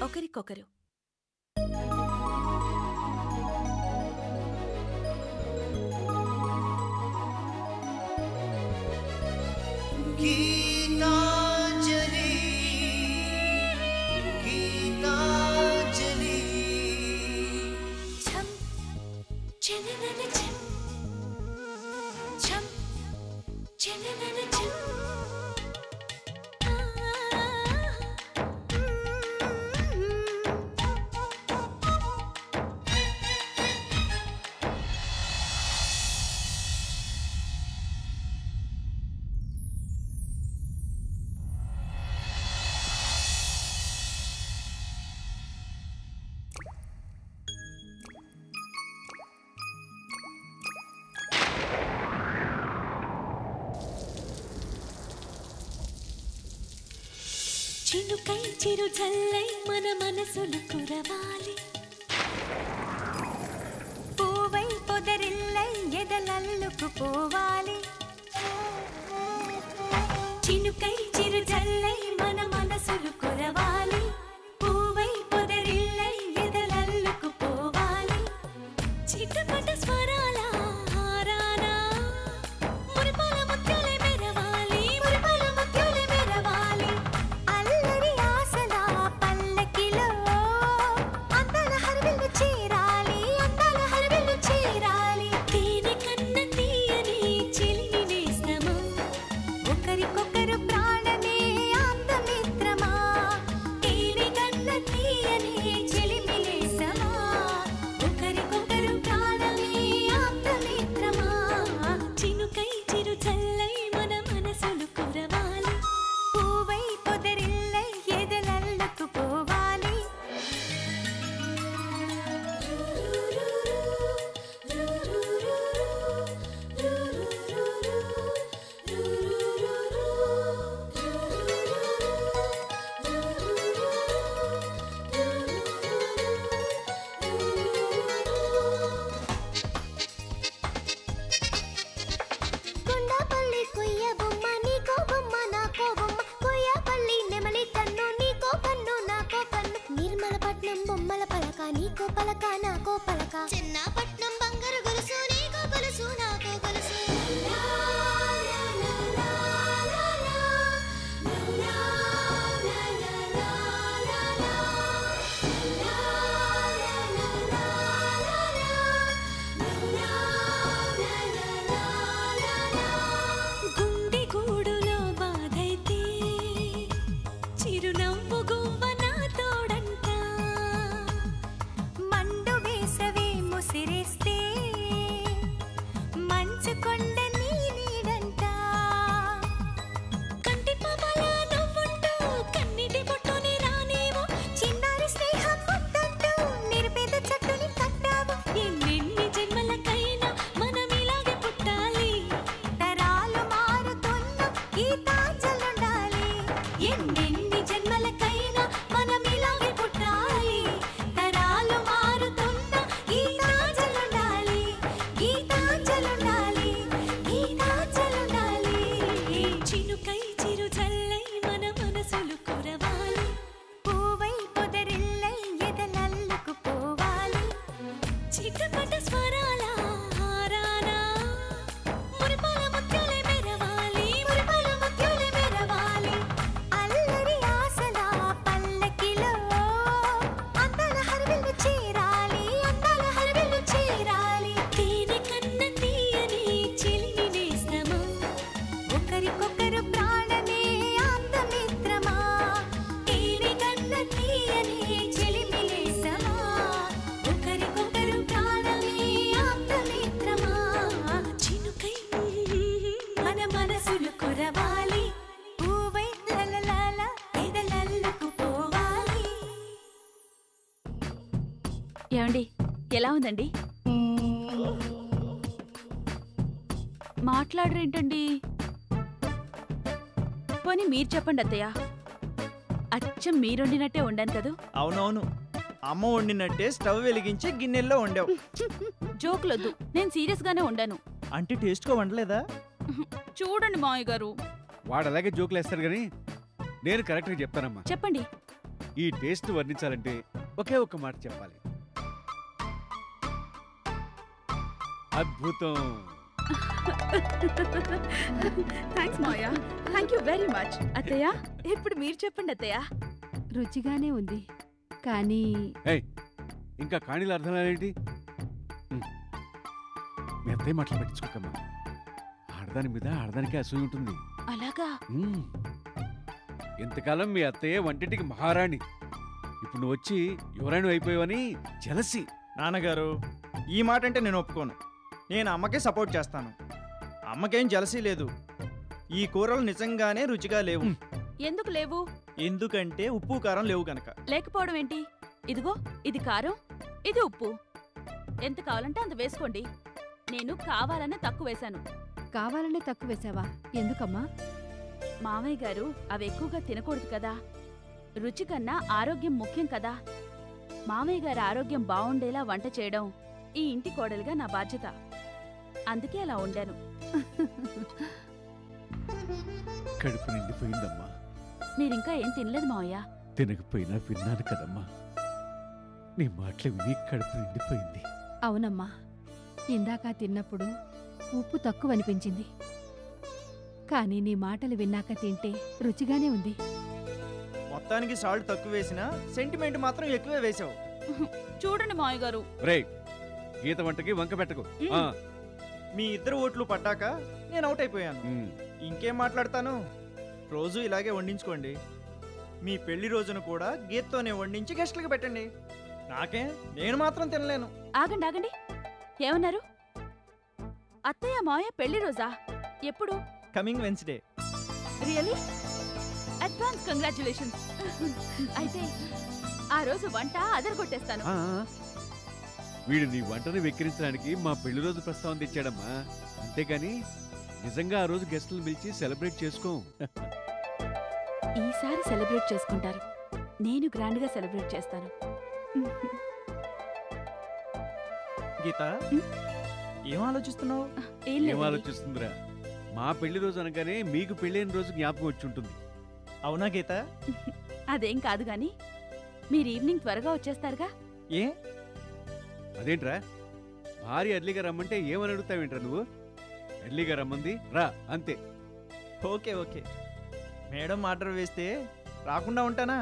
ఒకరికొకరు. గీతాంజలి గీతాంజలి ఛం చననన ఛం ఛం చననన ఛం చినుకై చిరు జల్లై మన మనసులు కురవాలి పూవై పొదరిల్లై ఎదలల్లుకు పోవాలి చినుకై చిరు జల్లై మన మనసులు కురవాలి పూవై పొదరిల్లై ఎదలల్లుకు పోవాలి చిటపట స్వరాల హారానా మురిపాల ముత్యాలే మెరవాలి మురిపాల ముత్యాలే మెరవాలి అల్లరి ఆశల పల్లకిలో అందాల హరివిల్లు చేరాలి అందాల హరివిల్లు చేరాలి తేనె కన్న తీయని చిలిమి నేస్తమా ఒకరికొకరు ప్రాణమే అందమిత్రమా తేనె కన్న తీయని చిలిమి నేస్తమా ఒకరికొకరు ప్రాణమే అందమిత్రమా చినుకై చిరు చల్లై మన మనసులు కురవాలి పూవై పొదరిల్లై ఎదలల్లుకు పోవాలి కొండపల్లి కొయ్య బొమ్మ నీకో బొమ్మ నాకో బొమ్మ కొయ్యపల్లి నెమలి కన్ను నీకో కన్ను నాకో కన్ను నిర్మలపట్నం బొమ్మల పలక నీకో పలక నాకో పలక చిన్నపట్నం బంగారు గొలుసు నీకో గొలుసు నాకో గొలుసు గుండె గూడులో బాధైతే చిరునవ్వు గువ్వ నా తోడంట మండు వేసవే ముసిరేస్తే మంచు కొండ నీ నీడంట కంటి పాపల నవ్వుంటూ కన్నిటి బొట్టుని రానేమో చిన్నారి స్నేహం ముద్దంటూ నిరుపేద చెట్టుని కట్టావు ఎన్నెన్ని జన్మలకైనా మనం ఇలాగే పుట్టాలి తరాలు మారుతున్న గీతాంజలుండాలి ఎన్నెన్ని జన్మలకైనా మనం ఇలాగే పుట్టాలి తరాలు మారుతున్న గీతాంజలుండాలి గీతాంజలుండాలి గీతాంజలుండాలి చినుకై చిరు జల్లై మన మనసులు కురవాలి పూవై పొదరిల్లై ఎదలల్లుకు పోవాలి చిటపట స్వరాల హారానా మురిపాల ముత్యాలే మెరవాలి మురిపాల ముత్యాలే మెరవాలి అల్లరి ఆశల పల్లకిలో అందాల హరివిల్లు చేరాలి అందాల హరివిల్లు చేరాలి తేనె కన్న తీయని చిలిమి నేస్తమా ఒకరికొకరు ప్రాణమే అందమిత్రమా తేనె కన్న తీయని చిలిమి నేస్తమా ఒకరికొకరు ప్రాణమే అందమిత్రమా చినుకై మన మనసులు కురవాలి పూవై లలలాల ఎదలల్లుకు పోవాలి. ఏమండి ఎలా ఉందండి? మాట్లాడరేంటండి? పోనీ మీరు చెప్పండి అత్తయ్య. అచ్చం మీరొండినట్టే వండాను కదూ? అవునవును, అమ్మ వండినట్టే స్టవ్ వెలిగించి గిన్నెల్లో వండావు. జోకులొద్దు, నేను సీరియస్ గానే వండాను. అంటే టేస్ట్గా వండలేదా? చూడండి మావయ్య గారు. వాడు అలాగే జోకులు వేస్తారు కానీ నేను కరెక్ట్గా చెప్తానమ్మా. చెప్పండి. ఈ టేస్ట్ వర్ణించాలంటే ఒకే ఒక్క మాట చెప్పాలి, అద్భుతం. థ్యాంక్స్ మావయ్య, థ్యాంక్ యూ వెరీ మచ్. అత్తయ్య ఇప్పుడు మీరు చెప్పండి అత్తయ్య. రుచిగానే ఉంది కానీ ఇంకా కాణీల అర్థాలేంటి? మీ అత్తయ్య మాటలు పట్టించుకోకమ్మా. ఆడదాని మీద ఆడదానికి అసూయ ఉంటుంది. అలాగా? ఇంతకాలం మీ అత్తయ్య వంటింటికి మహారాణి, ఇప్పుడు నువ్వు వచ్చి ఎవరైనా అయిపోయావని జలసి. నాన్నగారు, ఈ మాట అంటే నేను ఒప్పుకోను. నేను అమ్మకే సపోర్ట్ చేస్తాను. అమ్మకేం జలసీ లేదు. ఈ కూరలు నిజంగానే రుచిగా లేవు. ఎందుకు లేవు? ఎందుకంటే ఉప్పు కారం లేవు గనక. లేకపోవడం ఏంటి? ఇదిగో ఇది కారం, ఇది ఉప్పు. ఎంత కావాలంటే అంత వేసుకోండి. నేను కావాలనే తక్కువ వేశాను. కావాలనే తక్కువ వేసావా? ఎందుకమ్మా? మామయ్య గారు అవి ఎక్కువగా తినకూడదు కదా. రుచి కన్నా ఆరోగ్యం ముఖ్యం కదా. మామయ్య గారి ఆరోగ్యం బావుండేలా వంట చేయడం ఈ ఇంటి కోడలుగా నా బాధ్యత. అందుకే అలా వండాను. కడుపు నిండిపోయిందమ్మా. మీరింకా ఏం తినలేదు మావయ్య? తినకపోయినా విన్నాను కదమ్మా. నీ మాటలు విని కడుపు నిండిపోయింది. అవునమ్మా, ఇందాక తిన్నప్పుడు ఉప్పు తక్కువ అనిపించింది, కానీ నీ మాటలు విన్నాక తింటే రుచిగానే ఉంది. మొత్తానికి సాల్ట్ తక్కువ వేసినా సెంటిమెంట్ మాత్రం ఎక్కువే వేసావు. చూడండి మావయ్య గారు. గీత వంటకి వంక పెట్టకు. మీ ఇద్దరు ఓట్లు పడ్డాక నేను అవుట్ అయిపోయాను. ఇంకేం మాట్లాడతాను? రోజు ఇలాగే వండించుకోండి. మీ పెళ్లి రోజున కూడా గీతతోనే వండించి గెస్టులకు పెట్టండి. నాకే, నేను మాత్రం తినలేను. ఆగండి ఆగండి, ఏమన్నారు? అత్తయ్య మావయ్య పెళ్లి రోజా? ఎప్పుడు? Coming Wednesday. Really? Advance congratulations. అయితే ఆ రోజు వంట అదరగొట్టేస్తాను. వీడు నీ వంటను వెక్కిరించడానికి మా పెళ్లి రోజు ప్రస్తావన తెచ్చాడమ్మా. అంతేగాని నిజంగా ఆ రోజు గెస్టులను పిలిచి సెలబ్రేట్ చేసుకో. ఈసారి సెలబ్రేట్ చేసుకుంటారు. నేను గ్రాండ్ గా సెలబ్రేట్ చేస్తాను. గీత, ఏం ఆలోచిస్తున్నావు? ఏం ఆలోచిస్తుందిరా? మా పెళ్లి రోజు అనగానే మీకు పెళ్ళైన రోజు జ్ఞాపకం వచ్చి ఉంటుంది. అవునా గీత? అదేం కాదు గాని మీరు ఈవినింగ్ త్వరగా వచ్చేస్తారుగా. ఏ? అదేంట్రా, భార్య ఎర్లీగా రమ్మంటే ఏమని అడుగుతావేంట్రా నువ్వు? ఎర్లీగా రమ్మంది రా, అంతే. Okay okay. మేడం ఆర్డర్ వేస్తే రాకుండా ఉంటానా?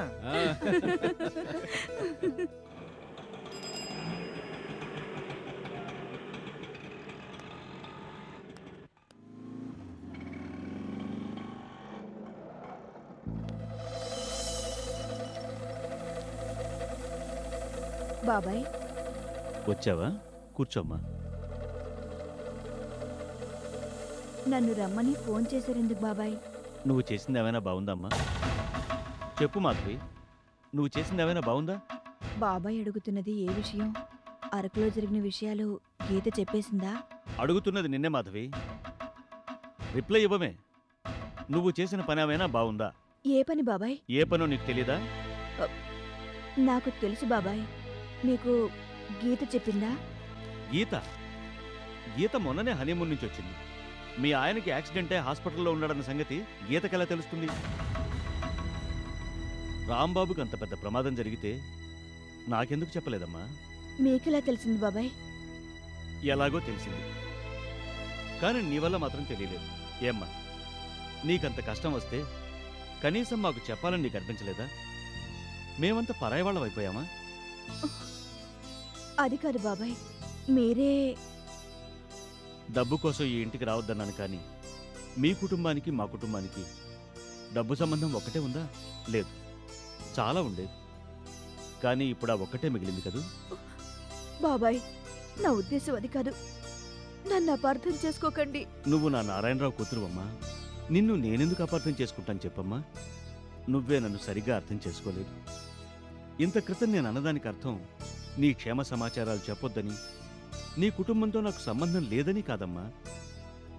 బాబాయ్, వచ్చావా? కూర్చోమ్మా. నన్ను రమ్మని ఫోన్ చేశారెందుకు బాబాయ్? నువ్వు చేసింది ఏమైనా బాగుందమ్మా? చెప్పు మాధవి, నువ్వు చేసింది ఏమైనా బాగుందా? బాబాయ్ అడుగుతున్నది ఏ విషయం? అరకులో జరిగిన విషయాలు గీత చెప్పేసిందా? అడుగుతున్నది నిన్నే మాధవి. రిప్లై ఇవ్వమే. నువ్వు చేసిన పని ఏమైనా బాగుందా? ఏ పని బాబాయ్? ఏ పనో నీకు తెలీదా? నాకు తెలుసు బాబాయ్. మీకు గీత చెప్పిందా? గీత? గీత మొన్ననే హనీమూన్ నుంచి వచ్చింది. మీ ఆయనకి యాక్సిడెంటే హాస్పిటల్లో ఉన్నాడన్న సంగతి గీతకెలా తెలుస్తుంది? రాంబాబుకి అంత పెద్ద ప్రమాదం జరిగితే నాకెందుకు చెప్పలేదమ్మా? మీకెలా తెలిసింది బాబాయ్? ఎలాగో తెలిసింది, కానీ నీ వల్ల మాత్రం తెలియలేదు. ఏమ్మా, నీకంత కష్టం వస్తే కనీసం మాకు చెప్పాలని నీకు అనిపించలేదా? మేమంతా పరాయి వాళ్ళం అయిపోయామా? అది కాదు బాబాయ్, మీరే డబ్బు కోసం ఈ ఇంటికి రావద్దన్నాను, కానీ మీ కుటుంబానికి మా కుటుంబానికి డబ్బు సంబంధం ఒక్కటే ఉందా? లేదు, చాలా ఉండేది. కానీ ఇప్పుడు ఆ ఒక్కటే మిగిలింది కదూ? బాబాయ్, నా ఉద్దేశం అది కాదు. నన్ను అపార్థం చేసుకోకండి. నువ్వు నా నారాయణరావు కూతురువమ్మా. నిన్ను నేనెందుకు అపార్థం చేసుకుంటాను చెప్పమ్మా? నువ్వే నన్ను సరిగ్గా అర్థం చేసుకోలేదు. ఇంత క్రితం నేను అన్నదానికి అర్థం నీ క్షేమ సమాచారాలు చెప్పొద్దని, నీ కుటుంబంతో నాకు సంబంధం లేదని కాదమ్మా.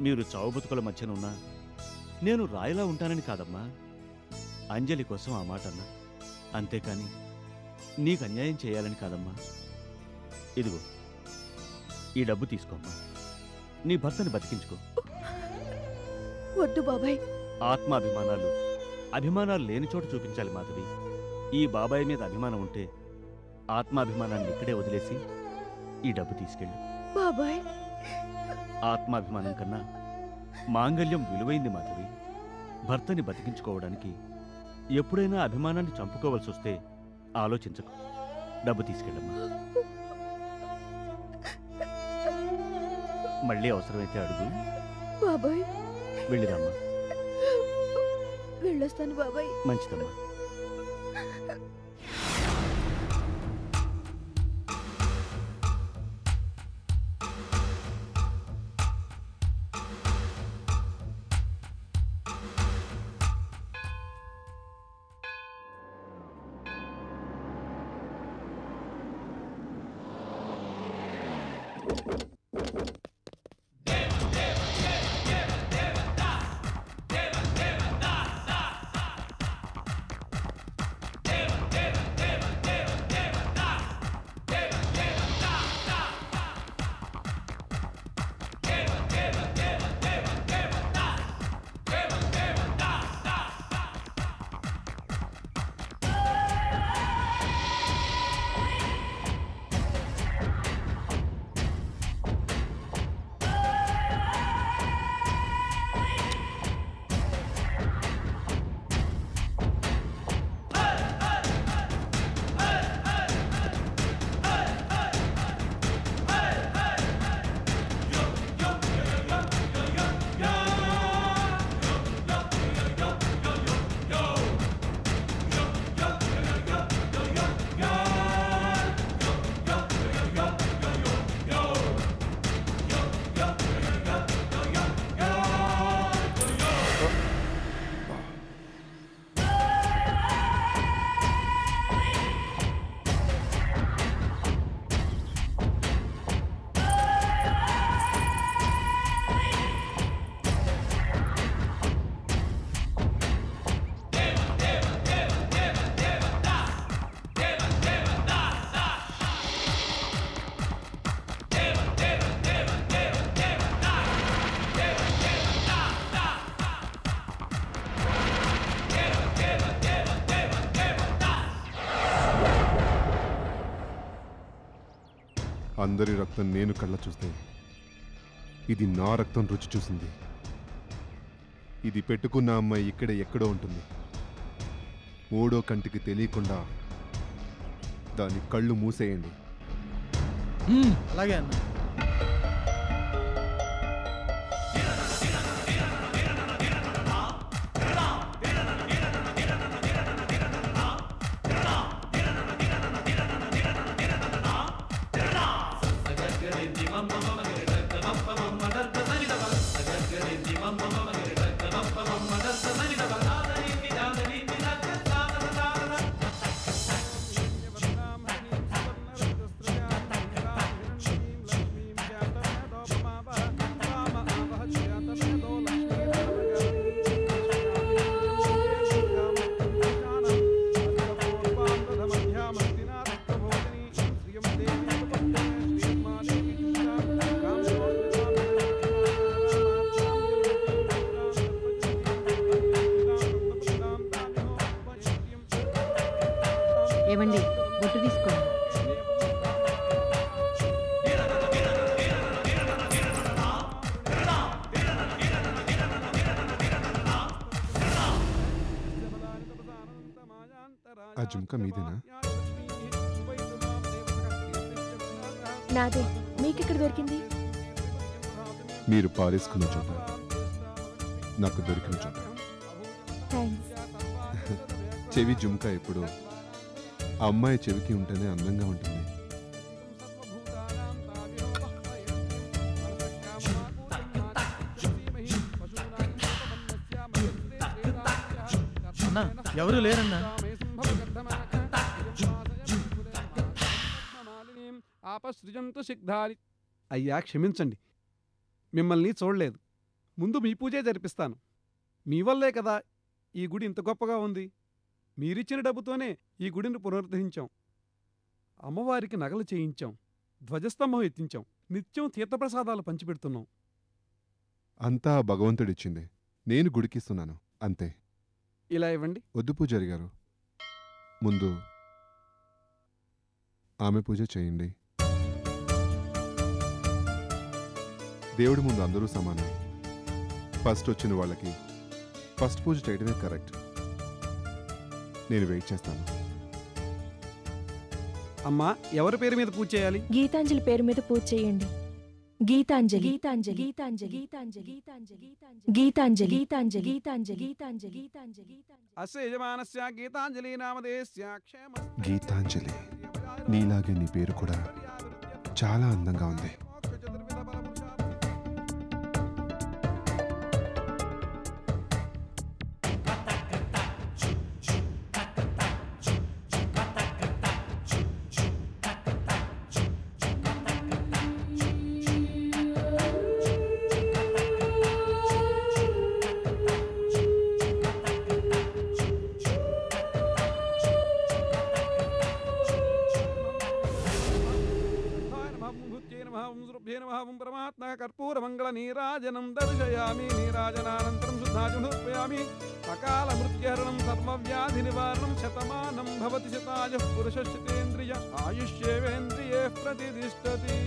మీరు చావు బతుకుల మధ్యనున్నా నేను రాయిలా ఉంటానని కాదమ్మా. అంజలి కోసం ఆ మాట అన్నా, అంతేకాని నీకు అన్యాయం చేయాలని కాదమ్మా. ఇదిగో ఈ డబ్బు తీసుకోమ్మా, నీ భర్తని బతికించుకో. వద్దు బాబాయ్. ఆత్మాభిమానాలు, అభిమానాలు లేని చోట చూపించాలి మాధవి. ఈ బాబాయ్ మీద అభిమానం ఉంటే ఆత్మాభిమానాన్ని ఇక్కడే వదిలేసి ఈ డబ్బు తీసుకెళ్ళు. బాబాయ్, ఆత్మాభిమానం కన్నా మాంగల్యం విలువైంది మాధవి. భర్తని బతికించుకోవడానికి ఎప్పుడైనా అభిమానాన్ని చంపుకోవాల్సి వస్తే ఆలోచించకు. డబ్బు తీసుకెళ్ళమ్మా. మళ్ళీ అవసరమైతే అడుగు. బాబాయ్ వెళ్ళిరామ్మా. వెళ్ళొస్తాను బాబాయ్. మంచిదమ్మా. అందరి రక్తం నేను కళ్ళ చూస్తే ఇది నా రక్తం రుచి చూసింది. ఇది పెట్టుకున్న అమ్మాయి ఇక్కడే ఎక్కడో ఉంటుంది. మూడో కంటికి తెలియకుండా దాని కళ్ళు మూసేయండి. అలాగే అన్న. ఏమండి, బొట్టు తీసుకోండి. ఆ జుంక మీదేనా? నాదే. మీకెక్కడ దొరికింది? మీరు పారేసుకున్న చోట, నాకు దొరికిన చోట. థ్యాంక్స్. చెవి జుంక ఎప్పుడు అమ్మాయి చెవికి ఉంటేనే అందంగా ఉంటుంది. అన్నా, ఎవరు లేరన్నా. అయ్యా క్షమించండి, మిమ్మల్ని చూడలేదు. ముందు మీ పూజే జరిపిస్తాను. మీ వల్లే కదా ఈ గుడి ఇంత గొప్పగా ఉంది. మీరిచ్చిన డబ్బుతోనే ఈ గుడిని పునరుద్ధరించాం. అమ్మవారికి నగలు చేయించాం, ధ్వజస్తంభం ఎత్తించాం, నిత్యం తీర్థప్రసాదాలు పంచిపెడుతున్నాం. అంతా భగవంతుడిచ్చింది. నేను గుడికిస్తున్నాను అంతే. ఇలా ఇవ్వండి. వద్దు పూజారి గారు, ముందు ఆమె పూజ చేయండి. దేవుడి ముందు అందరూ సమానం. ఫస్ట్ వచ్చిన వాళ్ళకి ఫస్ట్ పూజ చేయడమే కరెక్ట్. నేను వెయిట్ చేస్తాను. అమ్మా, ఎవరి పేరు మీద పూజ చేయాలి? గీతాంజలి పేరు మీద పూజ చేయండి. గీతాంజలి గీతాంజలి గీతాంజలి గీతాంజలి గీతాంజలి గీతాంజలి గీతాంజలి గీతాంజలి గీతాంజలి అస్య యజమానస్య గీతాంజలి నామధేయస్య క్షేమ. గీతాంజలి, నీలాగే నీ పేరు కూడా చాలా అందంగా ఉంది. పరమాత్మ కర్పూర మంగళ నీరాజనం దర్శయామి. నీరాజనానంతరం శుద్ధాజుపయామి. అకాల మృత్యహరణం సర్వవ్యాధి నివారణం. శతమానం భవతి శతాయుః పురుషస్యేంద్రియ ఆయుష్యేవేంద్రియే ప్రతిదిష్టతి.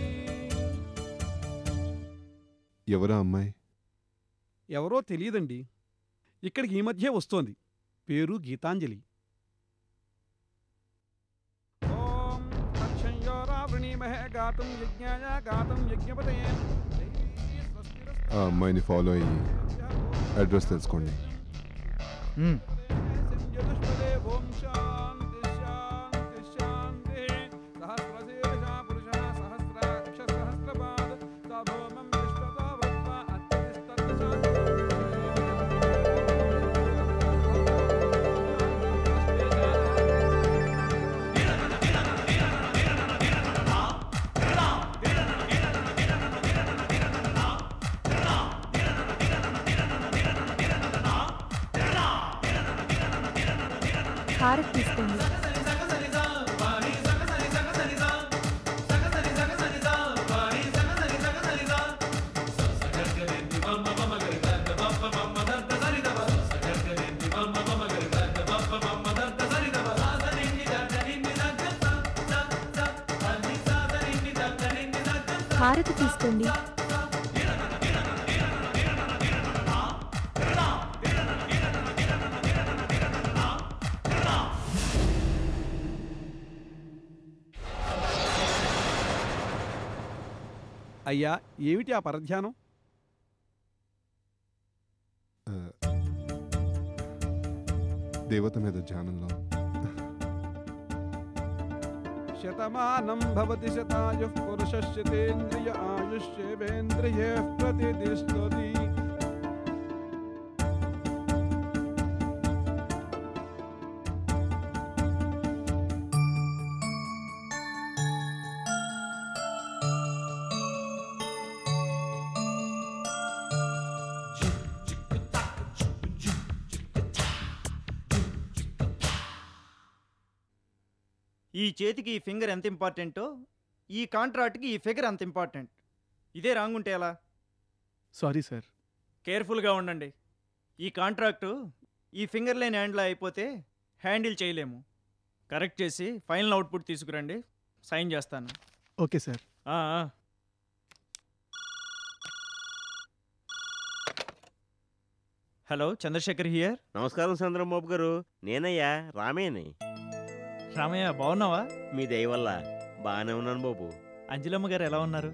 ఎవరా అమ్మాయి? ఎవరో తెలియదండి. ఇక్కడికి ఈ మధ్య వస్తోంది. పేరు గీతాంజలి. ఆ అమ్మాయిని ఫాలో అయ్యి అడ్రస్ తెలుసుకోండి. హారతి తీసుకోండి. హారతి తీసుకోండి. అయ్యా, ఏమిటి ఆ పరధ్యానం? దేవత మీద ధ్యానంలో. శతమానం భవతి శతాయుః పురుషస్యేంద్రియ ఆయుష్యేవేంద్రియే ప్రతిదిష్టతి. ఈ చేతికి ఈ ఫింగర్ ఎంత ఇంపార్టెంటో ఈ కాంట్రాక్ట్కి ఈ ఫిగర్ అంత ఇంపార్టెంట్. ఇదే రాంగ్ ఉంటే ఎలా? Sorry sir. కేర్ఫుల్గా ఉండండి. ఈ కాంట్రాక్టు ఈ ఫింగర్ లేని హ్యాండ్లో అయిపోతే హ్యాండిల్ చేయలేము. కరెక్ట్ చేసి ఫైనల్ అవుట్పుట్ తీసుకురండి, సైన్ చేస్తాను. Okay sir. Hello, Chandrasekhar here. నమస్కారం చంద్రబాబు గారు, నేనయ్యా రామయ్యని. రామయ్య, బాగున్నావా? మీ దయ వల్ల బాగానే ఉన్నాను బాబు. అంజలమ్మ గారు ఎలా ఉన్నారు?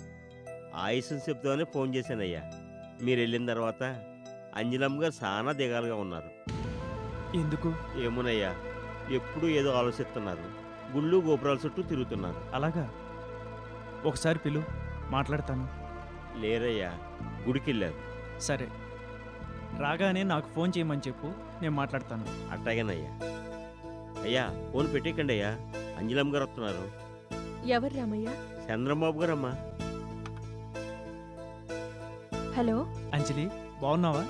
ఆయుష్ని చెప్తామని ఫోన్ చేశానయ్యా. మీరు వెళ్ళిన తర్వాత అంజలమ్మ గారు చాలా దిగాలుగా ఉన్నారు. ఎందుకు? ఏమోనయ్యా, ఎప్పుడూ ఏదో ఆలోచిస్తున్నారు. గుళ్ళు గోపురాల చుట్టూ తిరుగుతున్నారు. అలాగా? ఒకసారి పిలు, మాట్లాడతాను. లేరయ్యా, గుడికి వెళ్ళారు. సరే, రాగానే నాకు ఫోన్ చేయమని చెప్పు, నేను మాట్లాడతాను. అట్టాగేనయ్యా. అయ్యా, ఫోన్ పెట్టేకండి అయ్యా, అంజలమ్మ గారు వస్తున్నారు. ఎవరు రామయ్య? చంద్రబాబు గారమ్మా. హలో అంజలి, బాగున్నావా?